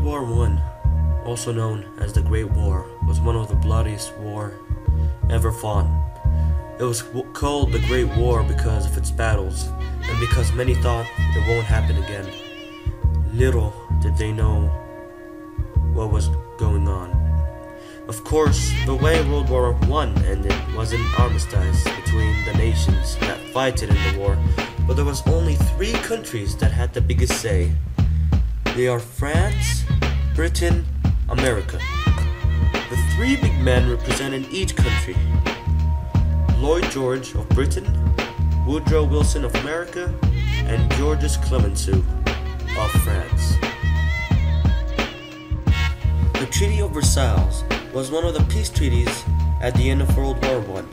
War I, also known as the Great War, was one of the bloodiest war ever fought. It was called the Great War because of its battles, and because many thought it won't happen again. Little did they know what was going on. Of course, the way World War I ended was an armistice between the nations that fought in the war, but there was only 3 countries that had the biggest say. They are France, Britain, America. The 3 big men represented each country: Lloyd George of Britain, Woodrow Wilson of America, and Georges Clemenceau of France. The Treaty of Versailles was one of the peace treaties at the end of World War I.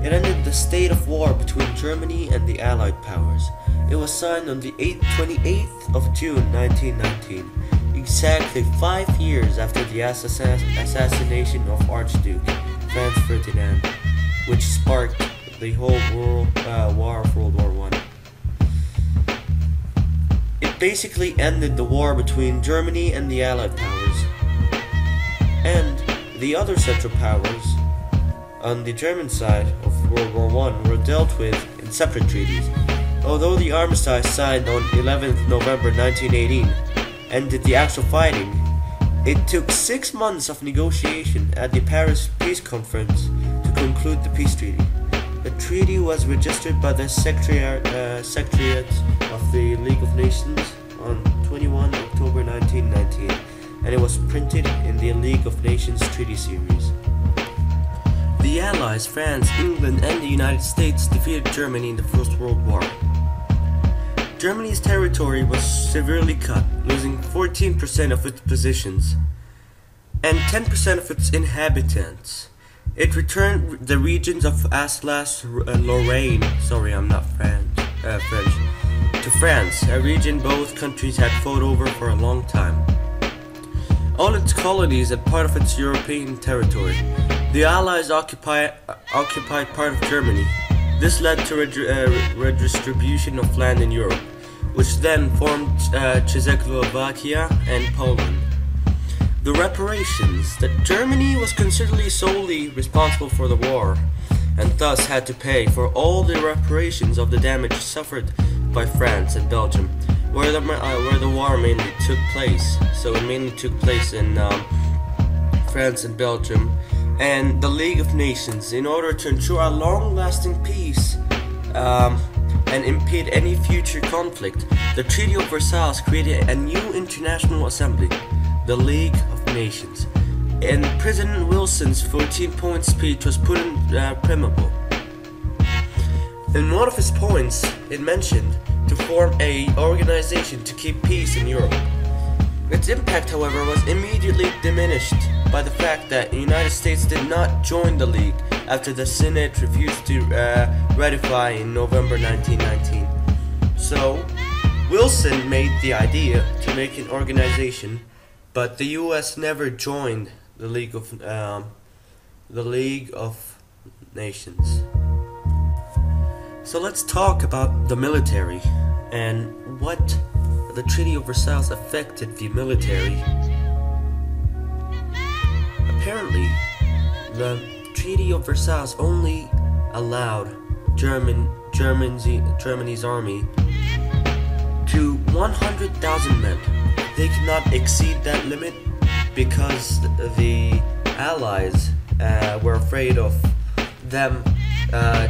It ended the state of war between Germany and the Allied powers. It was signed on the 28th of June 1919, exactly 5 years after the assassination of Archduke Franz Ferdinand, which sparked the whole war of World War I. It basically ended the war between Germany and the Allied powers, and the other Central Powers on the German side of World War I were dealt with in separate treaties. Although the armistice signed on 11th November 1918 ended the actual fighting, it took 6 months of negotiation at the Paris Peace Conference to conclude the peace treaty. The treaty was registered by the Secretariat of the League of Nations on 21 October 1919, and it was printed in the League of Nations Treaty Series. The Allies, France, England, and the United States defeated Germany in the First World War. Germany's territory was severely cut, losing 14% of its positions and 10% of its inhabitants. It returned the regions of Alsace-Lorraine, French, to France, a region both countries had fought over for a long time. All its colonies and part of its European territory. The Allies occupied part of Germany. This led to redistribution of land in Europe, which then formed Czechoslovakia and Poland. The reparations: that Germany was considered solely responsible for the war, and thus had to pay for all the reparations of the damage suffered by France and Belgium, where the war mainly took place. So it mainly took place in France and Belgium, and the League of Nations, in order to ensure a long-lasting peace and impede any future conflict. The Treaty of Versailles created a new international assembly, the League of Nations, and President Wilson's 14-point speech was put in preamble. In one of his points, it mentioned to form an organization to keep peace in Europe. Its impact, however, was immediately diminished by the fact that the United States did not join the League after the Senate refused to ratify in November 1919. So, Wilson made the idea to make an organization, but the U.S. never joined the League of Nations. So let's talk about the military and what the Treaty of Versailles affected the military. Apparently, the Treaty of Versailles only allowed Germany's army to 100,000 men. They could not exceed that limit because the Allies were afraid of them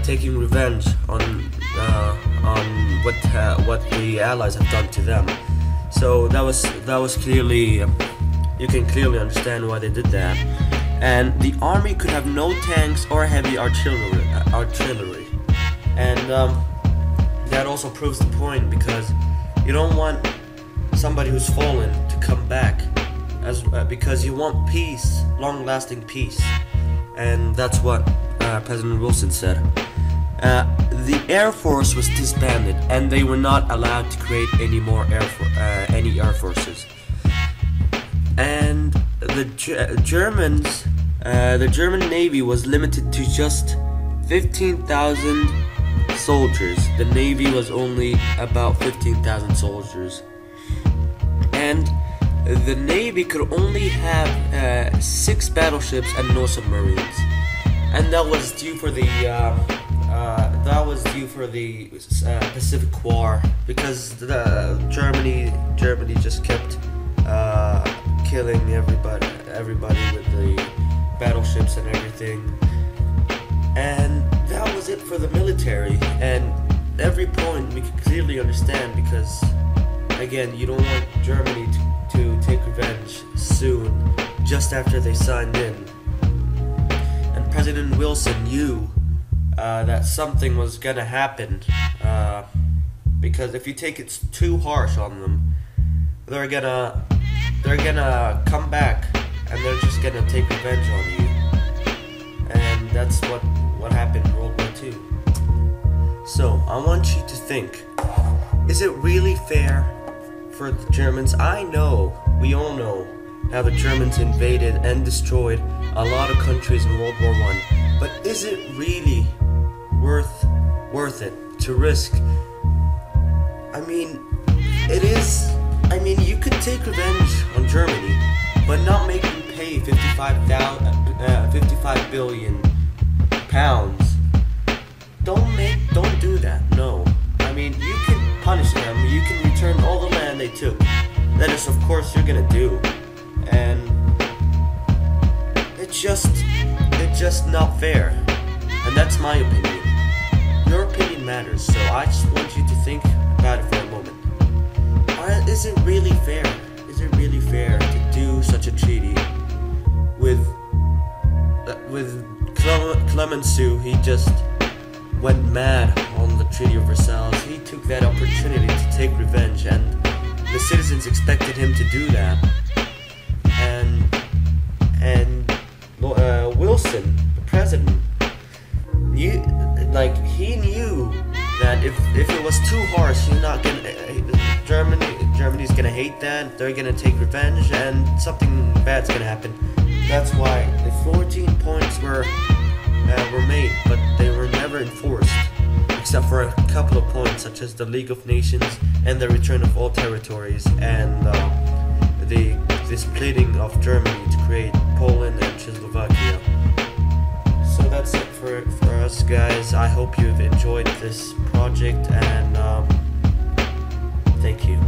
taking revenge on what the Allies have done to them. So that was clearly, you can clearly understand why they did that. And the army could have no tanks or heavy artillery, and that also proves the point, because you don't want somebody who's fallen to come back, because you want peace, long-lasting peace, and that's what President Wilson said. The Air Force was disbanded, and they were not allowed to create any more any air forces. And the German Navy was limited to just 15,000 soldiers. The Navy was only about 15,000 soldiers. And the Navy could only have 6 battleships and no submarines, and that was due for the Pacific War, because Germany just kept killing everybody with the battleships and everything, and that was it for the military. And every point we could clearly understand, because again, you don't want Germany to take revenge soon, just after they signed in. And President Wilson knew that something was gonna happen, because if you take it too harsh on them, they're gonna come back and they're just gonna take revenge on you. And that's what happened in World War II. So I want you to think, is it really fair for the Germans? I know, we all know how the Germans invaded and destroyed a lot of countries in World War I, but is it really worth it to risk? I mean, it is. I mean, you could take revenge on Germany, but not make them pay 55 billion pounds. Don't do that. No. I mean, you can punish them. You can return all the land they took. That is, of course, you're gonna do. And it's just not fair. And that's my opinion. Your opinion matters, so I just want you to think about it for a moment. Is it really fair? Is it really fair to do such a treaty with Clemenceau? He just went mad on the Treaty of Versailles. He took that opportunity to take revenge, and the citizens expected him to do that. And Wilson, the president, knew that if it was too harsh, you're not gonna. Germany's gonna hate that. They're gonna take revenge, and something bad's gonna happen. That's why the 14 points were made, but they were never enforced, except for a couple of points, such as the League of Nations and the return of all territories, and the splitting of Germany to create Poland and Czechoslovakia. So that's it for us, guys. I hope you've enjoyed this project, and thank you.